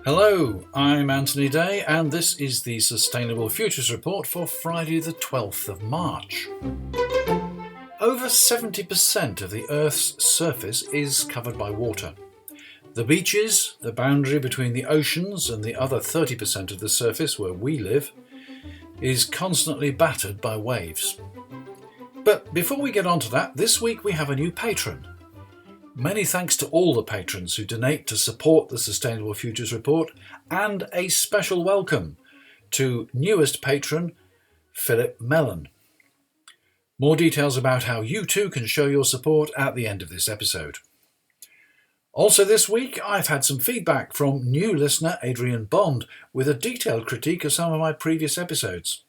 Hello, I'm Anthony Day, and this is the Sustainable Futures Report for Friday the 12th of March. Over 70% of the Earth's surface is covered by water. The beaches, the boundary between the oceans and the other 30% of the surface where we live, is constantly battered by waves. But before we get on to that, this week we have a new patron. Many thanks to all the patrons who donate to support the Sustainable Futures Report, and a special welcome to newest patron Philip Mellon. More details about how you too can show your support at the end of this episode. Also this week I've had some feedback from new listener Adrian Bond with a detailed critique of some of my previous episodes.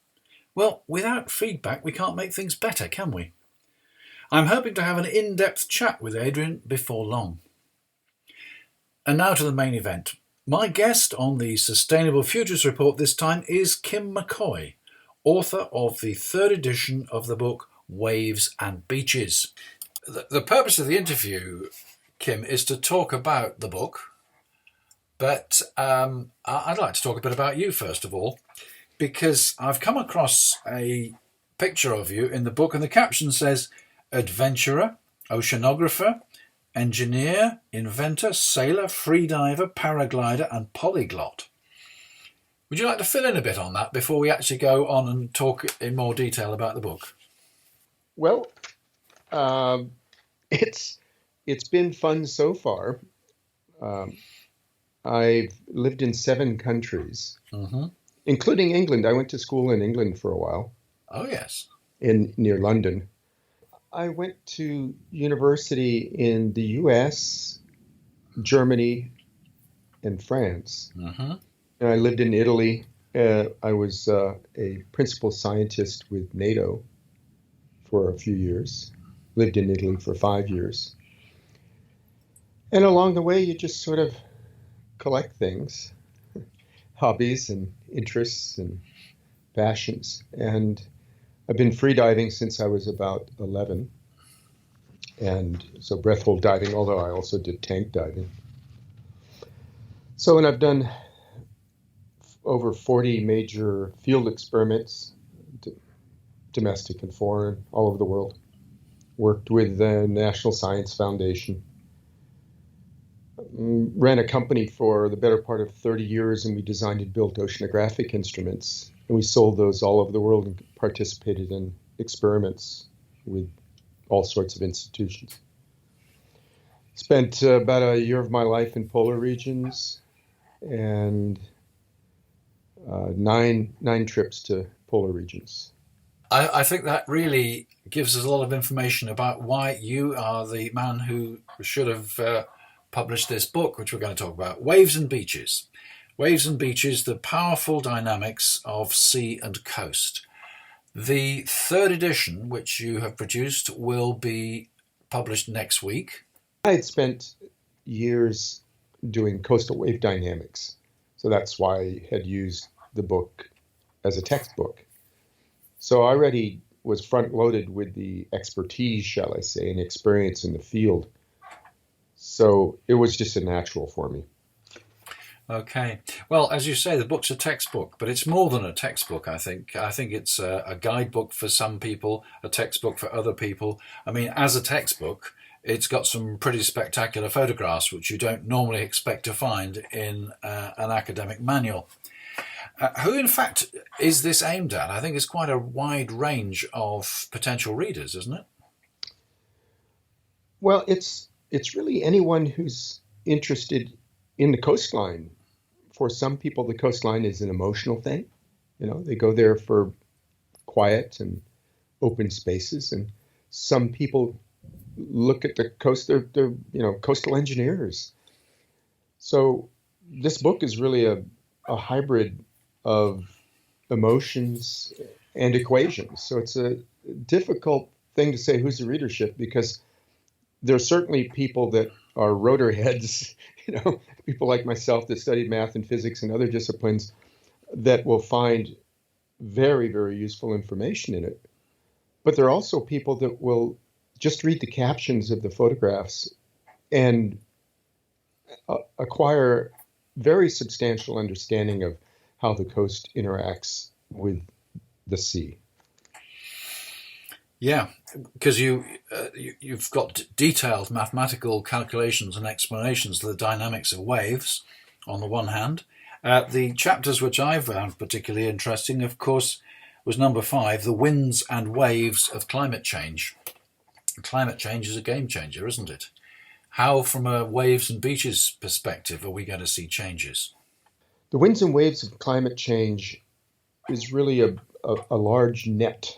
Well, without feedback we can't make things better, can we? I'm hoping to have an in-depth chat with Adrian before long. And now to the main event. My guest on the Sustainable Futures Report this time is Kim McCoy, author of the third edition of the book Waves and Beaches. The purpose of the interview, Kim, is to talk about the book, but I'd like to talk a bit about you first of all, because I've come across a picture of you in the book and the caption says, adventurer, oceanographer, engineer, inventor, sailor, freediver, paraglider and polyglot. Would you like to fill in a bit on that before we actually go on and talk in more detail about the book? Well, it's been fun so far. I've lived in 7 countries, including England. I went to school in England for a while. Oh, yes. Near London. I went to university in the US, Germany, and France. And I lived in Italy. I was a principal scientist with NATO for a few years. Lived in Italy for 5 years. And along the way, you just sort of collect things, hobbies and interests and passions. And I've been freediving since I was about 11, and so breath hold diving, although I also did tank diving. So, and I've done over 40 major field experiments, domestic and foreign, all over the world. Worked with the National Science Foundation. Ran a company for the better part of 30 years, and we designed and built oceanographic instruments. And we sold those all over the world and participated in experiments with all sorts of institutions. Spent about a year of my life in polar regions and nine trips to polar regions. I think that really gives us a lot of information about why you are the man who should have published this book, which we're going to talk about, Waves and Beaches. Waves and Beaches, the powerful dynamics of sea and coast. The third edition, which you have produced, will be published next week. I had spent years doing coastal wave dynamics, so that's why I had used the book as a textbook. So I already was front-loaded with the expertise, shall I say, and experience in the field. So it was just a natural for me. Okay. Well, as you say, the book's a textbook, but it's more than a textbook, I think. I think it's a guidebook for some people, a textbook for other people. I mean, as a textbook, it's got some pretty spectacular photographs, which you don't normally expect to find in an academic manual. Who, in fact, is this aimed at? I think it's quite a wide range of potential readers, isn't it? Well, it's really anyone who's interested in the coastline. For some people, the coastline is an emotional thing. You know, they go there for quiet and open spaces. And some people look at the coast, they're coastal engineers. So this book is really a hybrid of emotions and equations. So it's a difficult thing to say who's the readership, because there are certainly people that are rotor heads, people like myself that studied math and physics and other disciplines that will find very, very useful information in it. But there are also people that will just read the captions of the photographs and acquire very substantial understanding of how the coast interacts with the sea. Yeah, because you've got detailed mathematical calculations and explanations of the dynamics of waves on the one hand. The chapters which I found particularly interesting, of course, was number 5, the winds and waves of climate change. Climate change is a game changer, isn't it? How, from a waves and beaches perspective, are we going to see changes? The winds and waves of climate change is really a large net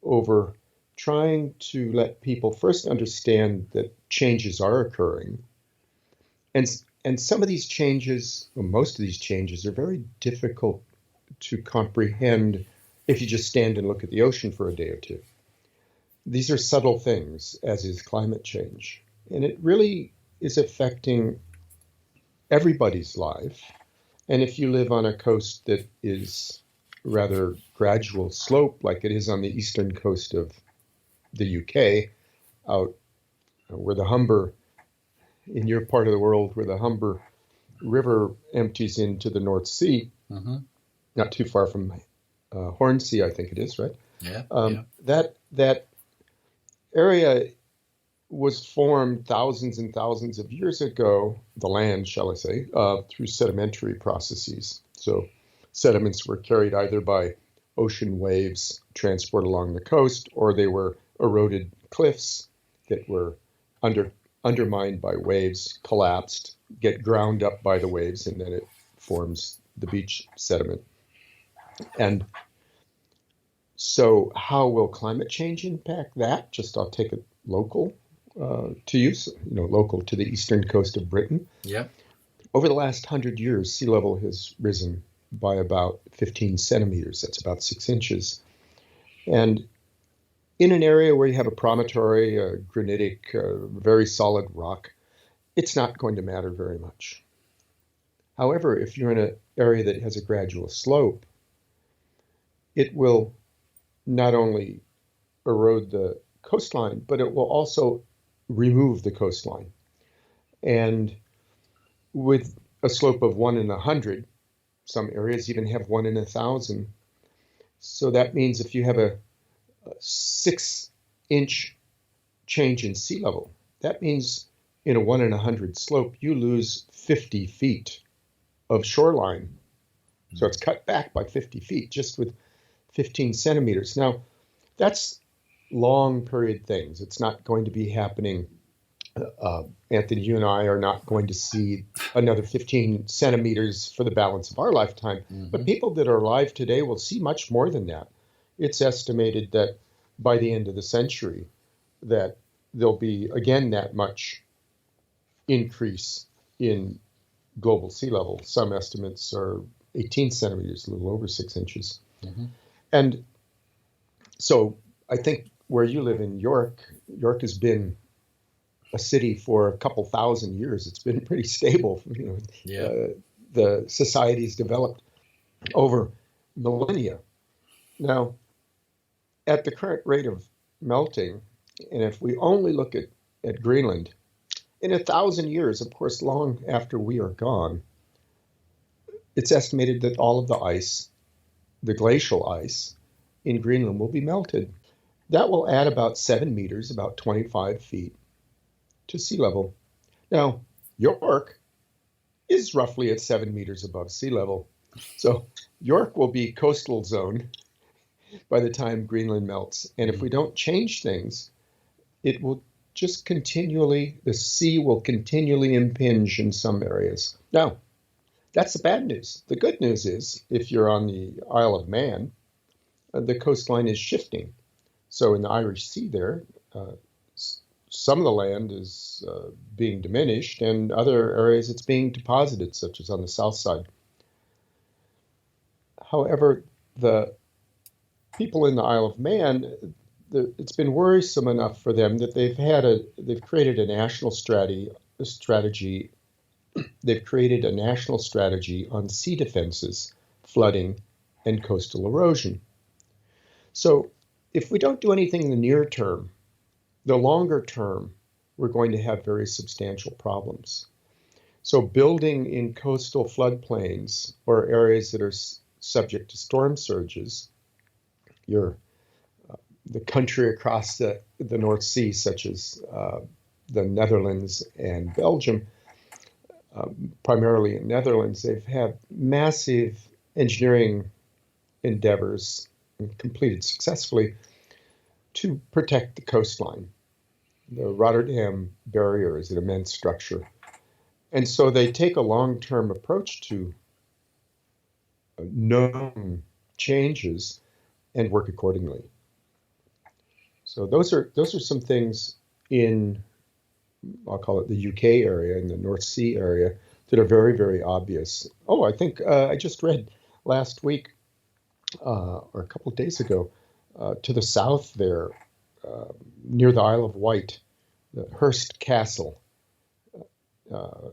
over trying to let people first understand that changes are occurring. And some of these changes, or most of these changes, are very difficult to comprehend if you just stand and look at the ocean for a day or two. These are subtle things, as is climate change. And it really is affecting everybody's life. And if you live on a coast that is rather gradual slope, like it is on the eastern coast of the UK, out where the Humber, in your part of the world, where the Humber River empties into the North Sea, not too far from Hornsea, I think it is, right? Yeah. That area was formed thousands and thousands of years ago, the land, shall I say, through sedimentary processes. So sediments were carried either by ocean waves transport along the coast, or they were eroded cliffs that were undermined by waves, collapsed, get ground up by the waves, and then it forms the beach sediment. And so how will climate change impact that? Just I'll take it local to use, local to the eastern coast of Britain. Yeah. Over the last 100 years, sea level has risen by about 15 centimeters. That's about 6 inches. And in an area where you have a promontory, a granitic, very solid rock, it's not going to matter very much. However, if you're in an area that has a gradual slope, it will not only erode the coastline, but it will also remove the coastline. And with a slope of 1 in 100, some areas even have 1 in 1,000. So that means if you have a 6-inch change in sea level, that means in a 1 in 100 slope, you lose 50 feet of shoreline. So it's cut back by 50 feet just with 15 centimeters. Now, that's long period things. It's not going to be happening. Anthony, you and I are not going to see another 15 centimeters for the balance of our lifetime. But people that are alive today will see much more than that. It's estimated that by the end of the century, that there'll be again that much increase in global sea level. Some estimates are 18 centimeters, a little over 6 inches. And so I think where you live in York has been a city for a couple thousand years. It's been pretty stable. The society's developed over millennia. Now, at the current rate of melting, and if we only look at Greenland, in 1,000 years, of course, long after we are gone, it's estimated that all of the ice, the glacial ice in Greenland, will be melted. That will add about 7 meters, about 25 feet to sea level. Now, York is roughly at 7 meters above sea level. So York will be coastal zone by the time Greenland melts. And if we don't change things, it will just the sea will continually impinge in some areas. Now, that's the bad news. The good news is, if you're on the Isle of Man, the coastline is shifting. So in the Irish Sea there, some of the land is being diminished, and other areas it's being deposited, such as on the south side. However, the people in the Isle of Man, it's been worrisome enough for them that they've created a national strategy. They've created a national strategy on sea defenses, flooding, and coastal erosion. So if we don't do anything in the near term, the longer term, we're going to have very substantial problems. So building in coastal floodplains or areas that are subject to storm surges, the country across the North Sea, such as the Netherlands and Belgium, primarily in Netherlands, they've had massive engineering endeavors completed successfully to protect the coastline. The Rotterdam Barrier is an immense structure. And so they take a long-term approach to known changes and work accordingly. So those are some things in, I'll call it the UK area, in the North Sea area, that are very, very obvious. Oh, I think I just read last week or a couple of days ago, to the south there, near the Isle of Wight, the Hurst Castle.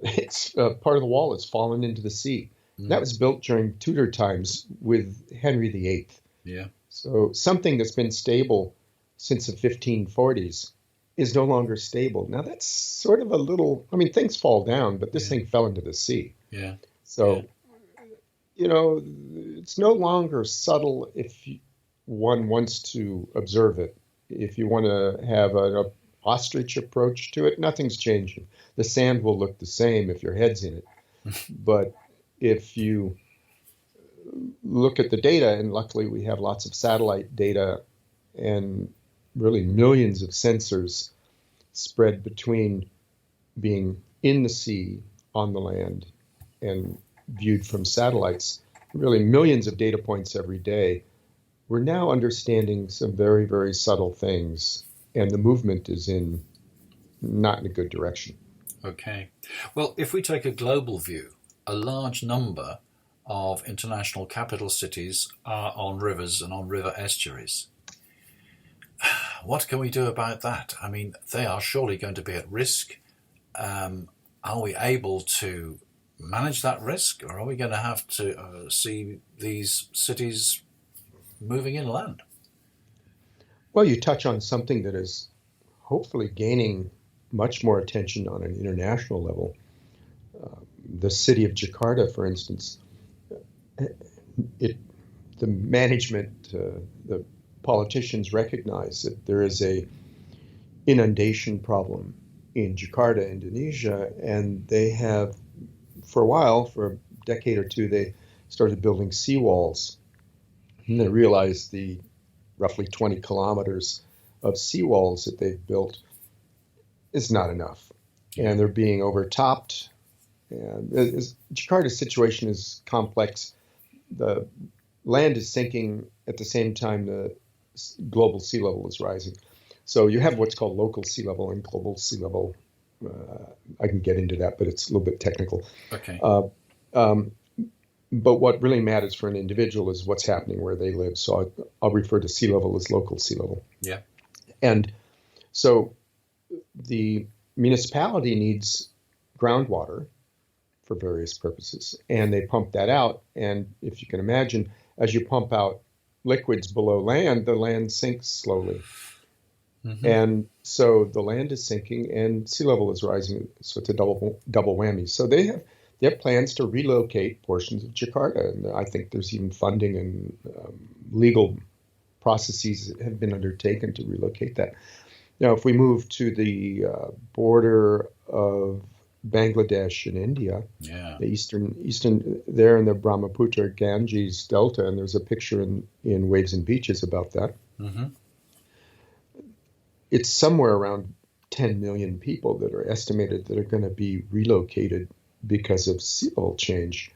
It's part of the wall has fallen into the sea. That was built during Tudor times with Henry VIII. Yeah. So something that's been stable since the 1540s is no longer stable. Now that's sort of a little, I mean, things fall down, but this thing fell into the sea. Yeah. So, it's no longer subtle if one wants to observe it. If you want to have an ostrich approach to it, nothing's changing. The sand will look the same if your head's in it. But if you look at the data, and luckily we have lots of satellite data and really millions of sensors spread between being in the sea, on the land, and viewed from satellites, really millions of data points every day, we're now understanding some very, very subtle things, and the movement is not in a good direction. Okay. Well, if we take a global view, a large number of international capital cities are on rivers and on river estuaries. What can we do about that? I mean, they are surely going to be at risk. Are we able to manage that risk, or are we going to have to see these cities moving inland? Well, you touch on something that is hopefully gaining much more attention on an international level. The city of Jakarta, for instance, the management, the politicians recognize that there is a inundation problem in Jakarta, Indonesia, and they have, for a while, for a decade or two, they started building seawalls. And they realized the roughly 20 kilometers of seawalls that they've built is not enough. And they're being overtopped. And Jakarta's situation is complex. The land is sinking at the same time the global sea level is rising. So you have what's called local sea level and global sea level. I can get into that, but it's a little bit technical. Okay. But what really matters for an individual is what's happening where they live. So I'll refer to sea level as local sea level. Yeah. And so the municipality needs groundwater for various purposes, and they pump that out. And if you can imagine, as you pump out liquids below land, the land sinks slowly. Mm-hmm. And so the land is sinking and sea level is rising. So it's a double whammy. So they have plans to relocate portions of Jakarta. And I think there's even funding and legal processes that have been undertaken to relocate that. Now, if we move to the border of Bangladesh and India, the eastern there in the Brahmaputra Ganges Delta, and there's a picture in Waves and Beaches about that. Mm-hmm. It's somewhere around 10 million people that are estimated that are going to be relocated because of sea level change.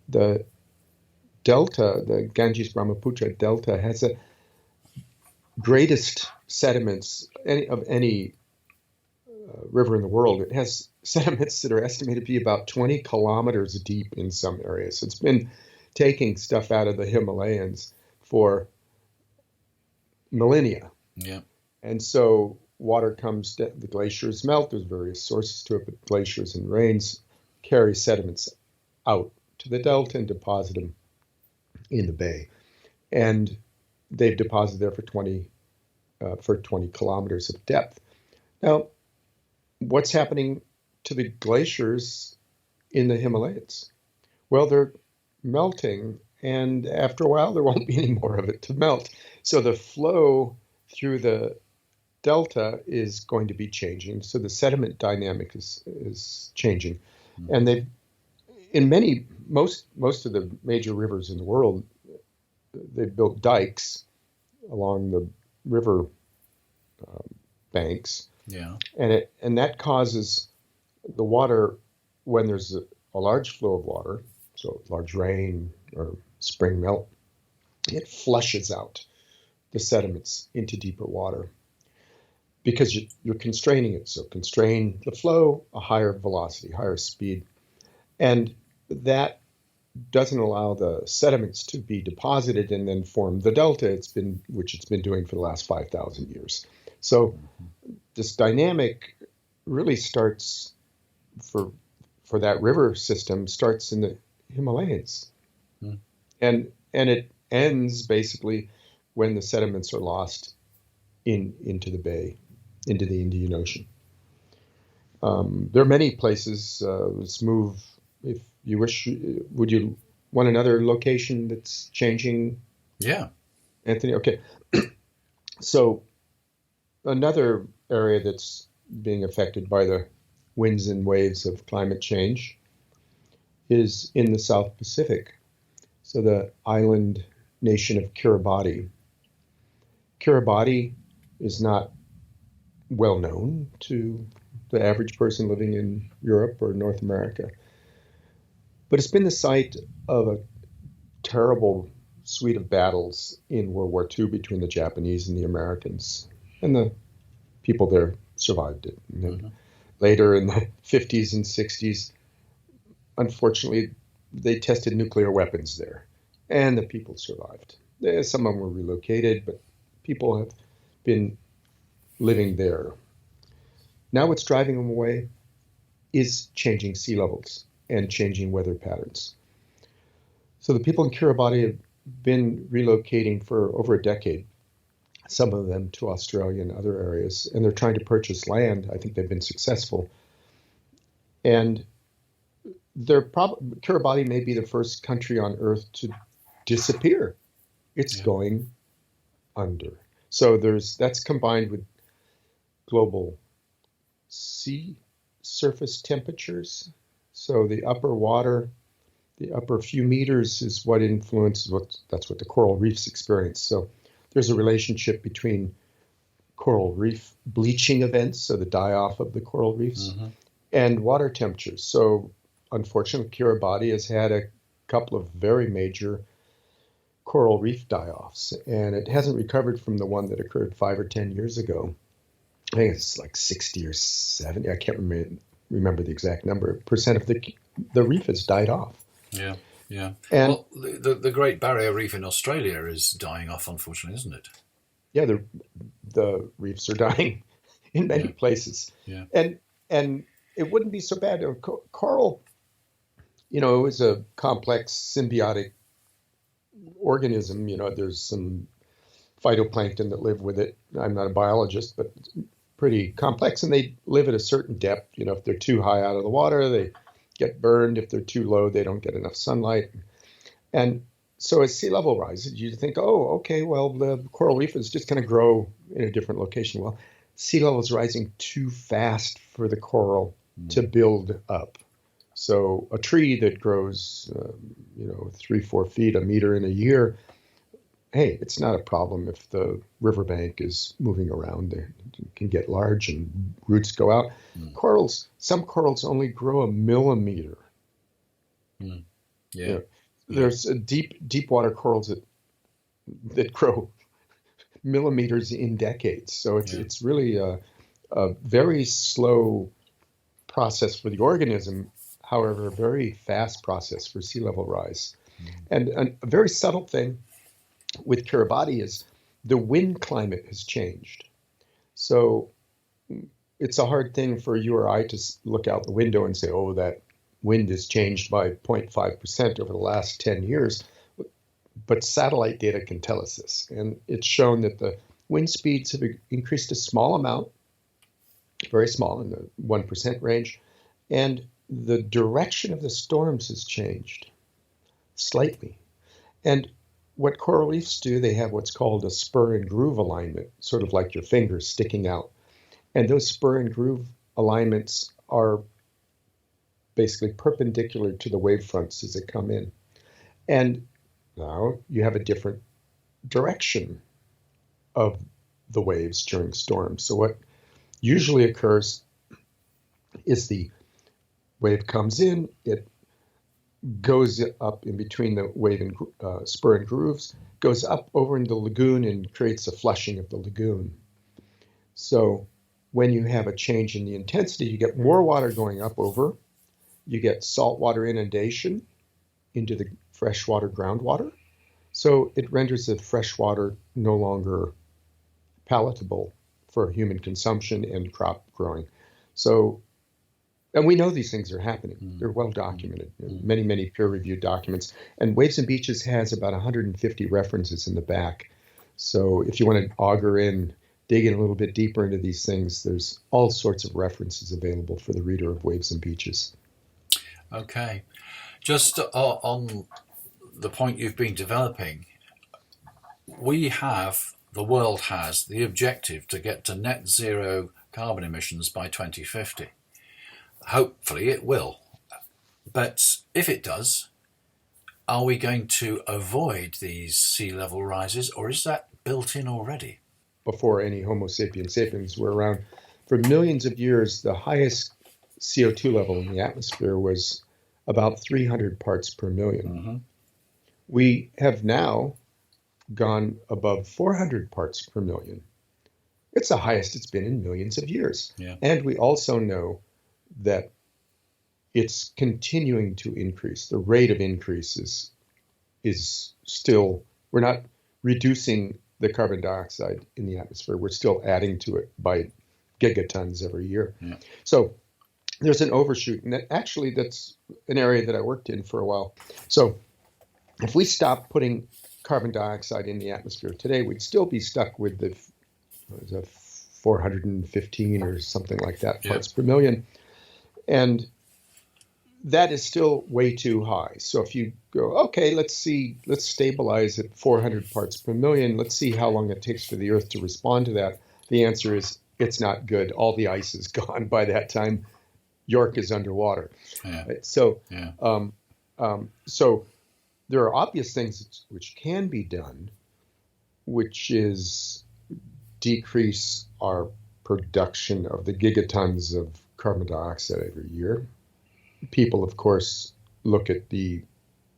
The delta, the Ganges Brahmaputra Delta, has the greatest sediments of any river in the world. It has sediments that are estimated to be about 20 kilometers deep in some areas. It's been taking stuff out of the Himalayas for millennia. Yeah. And so water comes, the glaciers melt, there's various sources to it, but glaciers and rains carry sediments out to the delta and deposit them in the bay. And they've deposited there for 20 for 20 kilometers of depth. Now, what's happening to the glaciers in the Himalayas? Well, they're melting, and after a while, there won't be any more of it to melt. So the flow through the delta is going to be changing. So the sediment dynamic is changing. And most of the major rivers in the world, they've built dikes along the river banks. Yeah. And that causes the water, when there's a large flow of water, so large rain or spring melt, it flushes out the sediments into deeper water because you're constraining it. So constrain the flow, a higher velocity, higher speed. And that doesn't allow the sediments to be deposited and then form the delta which it's been doing for the last 5,000 years. So this dynamic really starts for that river system starts in the Himalayas. And it ends basically when the sediments are lost into the bay, into the Indian Ocean. There are many places. Let's move, if you wish. Would you want another location that's changing? Yeah. Anthony? Okay. So another area that's being affected by the winds and waves of climate change is in the South Pacific. So the island nation of Kiribati. Kiribati is not well known to the average person living in Europe or North America, but it's been the site of a terrible suite of battles in World War II between the Japanese and the Americans, and the people there survived it. And then later in the 50s and 60s, unfortunately, they tested nuclear weapons there, and the people survived. Some of them were relocated, but people have been living there. Now what's driving them away is changing sea levels and changing weather patterns. So the people in Kiribati have been relocating for over a decade, some of them to Australia and other areas, and they're trying to purchase land. I think they've been successful. And Kiribati may be the first country on Earth to disappear. It's going under. So that's combined with global sea surface temperatures. So the upper few meters is what influences that's what the coral reefs experience. So there's a relationship between coral reef bleaching events, so the die-off of the coral reefs, and water temperatures. So unfortunately, Kiribati has had a couple of very major coral reef die-offs, and it hasn't recovered from the one that occurred 5 or 10 years ago. I think it's like 60 or 70. I can't remember the exact number. Percent of the reef has died off. Yeah, yeah. And the Great Barrier Reef in Australia is dying off, unfortunately, isn't it? Yeah, the reefs are dying in many places. Yeah. And it wouldn't be so bad. Coral, it was a complex symbiotic organism. There's some phytoplankton that live with it. I'm not a biologist, but it's pretty complex, and they live at a certain depth. If they're too high out of the water, they get burned. If they're too low, they don't get enough sunlight. And so as sea level rises, you think, oh, okay, well, the coral reef is just going to grow in a different location. Well, sea level is rising too fast for the coral to build up. So a tree that grows, 3-4 feet, a meter in a year, hey, it's not a problem if the riverbank is moving around. It can get large and roots go out. Some corals only grow a millimeter. Yeah. There's deep water corals that grow millimeters in decades. So it's really a very slow process for the organism, however, a very fast process for sea level rise. And a very subtle thing with Kiribati is the wind climate has changed. So it's a hard thing for you or I to look out the window and say, oh, that wind has changed by 0.5% over the last 10 years. But satellite data can tell us this. And it's shown that the wind speeds have increased a small amount, very small, in the 1% range, and the direction of the storms has changed slightly. And what coral reefs do, they have what's called a spur and groove alignment, sort of like your fingers sticking out. And those spur and groove alignments are basically perpendicular to the wave fronts as they come in. And now you have a different direction of the waves during storms. So what usually occurs is the wave comes in, it goes up in between the wave and spur and grooves, goes up over in the lagoon and creates a flushing of the lagoon. So when you have a change in the intensity, you get more water going up over, you get saltwater inundation into the freshwater groundwater. So it renders the freshwater no longer palatable for human consumption and crop growing. So, and we know these things are happening. They're well documented, many, many peer-reviewed documents. And Waves and Beaches has about 150 references in the back. So if you want to auger in, dig in a little bit deeper into these things, there's all sorts of references available for the reader of Waves and Beaches. Okay. Just on the point you've been developing, the world has the objective to get to net zero carbon emissions by 2050. Hopefully it will. But if it does, are we going to avoid these sea level rises, or is that built in already? Before any Homo sapiens sapiens were around, for millions of years, the highest CO2 level in the atmosphere was about 300 parts per million. Mm-hmm. We have now gone above 400 parts per million. It's the highest it's been in millions of years. Yeah. And we also know that it's continuing to increase. The rate of increase is still, we're not reducing the carbon dioxide in the atmosphere. We're still adding to it by gigatons every year. Yeah. So there's an overshoot. And that's an area that I worked in for a while. So if we stop putting carbon dioxide in the atmosphere today, we'd still be stuck with the 415 or something like that parts per million. And that is still way too high. So if you go, okay, let's stabilize at 400 parts per million. Let's see how long it takes for the Earth to respond to that. The answer is it's not good. All the ice is gone by that time. York is underwater. Yeah. Right? So, so there are obvious things which can be done, which is decrease our production of the gigatons of carbon dioxide every year. People, of course, look at the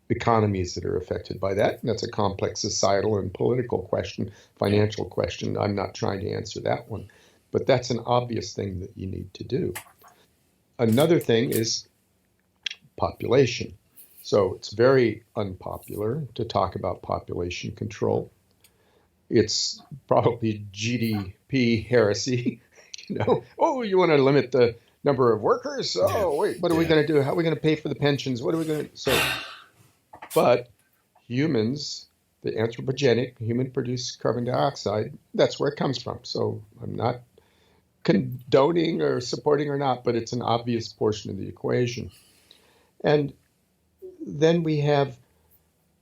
economies that are affected by that. And that's a complex societal and political question, financial question. I'm not trying to answer that one, but that's an obvious thing that you need to do. Another thing is population. So it's very unpopular to talk about population control. It's probably GDP heresy. Oh, you want to limit the number of workers? Oh, wait, what are we going to do? How are we going to pay for the pensions? What are we going to... So, but humans, the anthropogenic, human-produced carbon dioxide, that's where it comes from. So I'm not condoning or supporting or not, but it's an obvious portion of the equation. And then we have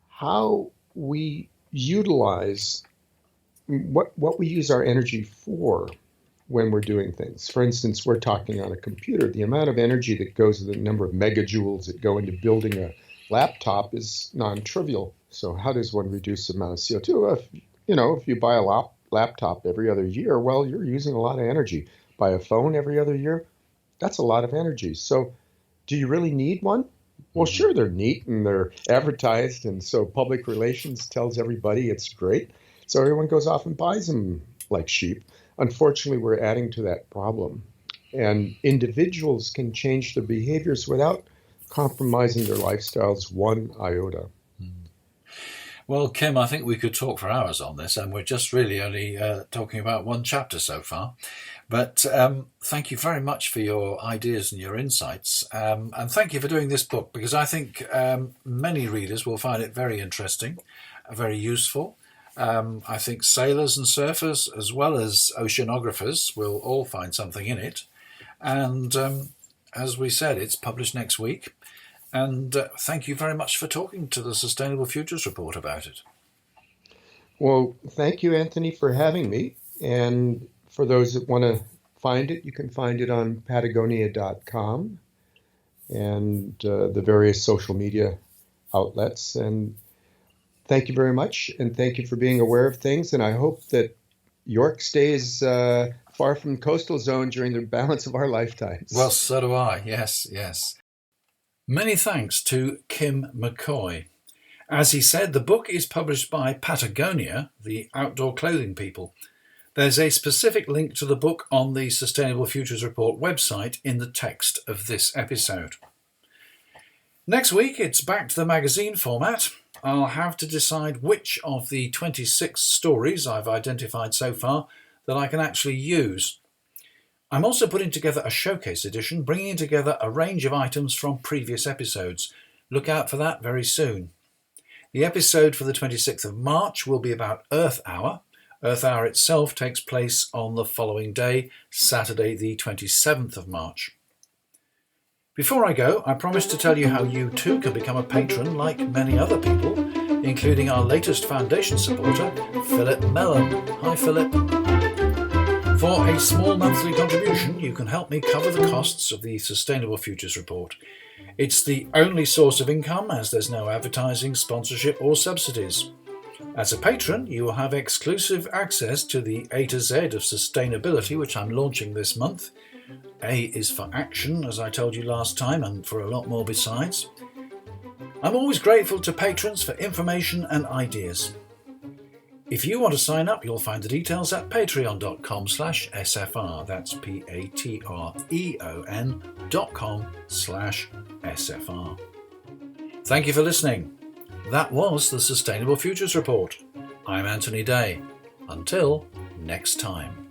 how we utilize what we use our energy for when we're doing things. For instance, we're talking on a computer. The amount of energy that goes to the number of megajoules that go into building a laptop is non-trivial. So how does one reduce the amount of CO2? If you buy a laptop every other year, well, you're using a lot of energy. Buy a phone every other year, that's a lot of energy. So do you really need one? Well, sure, they're neat and they're advertised, and so public relations tells everybody it's great. So everyone goes off and buys them like sheep. Unfortunately, we're adding to that problem. And individuals can change their behaviors without compromising their lifestyles one iota. Well, Kim, I think we could talk for hours on this, and we're just really only talking about one chapter so far. But thank you very much for your ideas and your insights. And thank you for doing this book, because I think many readers will find it very interesting, very useful. I think sailors and surfers, as well as oceanographers, will all find something in it. And as we said, it's published next week. And thank you very much for talking to the Sustainable Futures Report about it. Well, thank you, Anthony, for having me. And for those that want to find it, you can find it on patagonia.com and the various social media outlets. And thank you very much. And thank you for being aware of things. And I hope that York stays far from coastal zone during the balance of our lifetimes. Well, so do I. Yes, yes. Many thanks to Kim McCoy. As he said, the book is published by Patagonia, the outdoor clothing people. There's a specific link to the book on the Sustainable Futures Report website in the text of this episode. Next week, it's back to the magazine format. I'll have to decide which of the 26 stories I've identified so far that I can actually use. I'm also putting together a showcase edition, bringing together a range of items from previous episodes. Look out for that very soon. The episode for the 26th of March will be about Earth Hour. Earth Hour itself takes place on the following day, Saturday the 27th of March. Before I go, I promised to tell you how you too can become a patron like many other people, including our latest foundation supporter, Philip Mellon. Hi, Philip. For a small monthly contribution, you can help me cover the costs of the Sustainable Futures Report. It's the only source of income, as there's no advertising, sponsorship or subsidies. As a patron, you will have exclusive access to the A to Z of sustainability, which I'm launching this month. A is for action, as I told you last time, and for a lot more besides. I'm always grateful to patrons for information and ideas. If you want to sign up, you'll find the details at patreon.com/SFR. That's patreon.com/SFR. Thank you for listening. That was the Sustainable Futures Report. I'm Anthony Day. Until next time.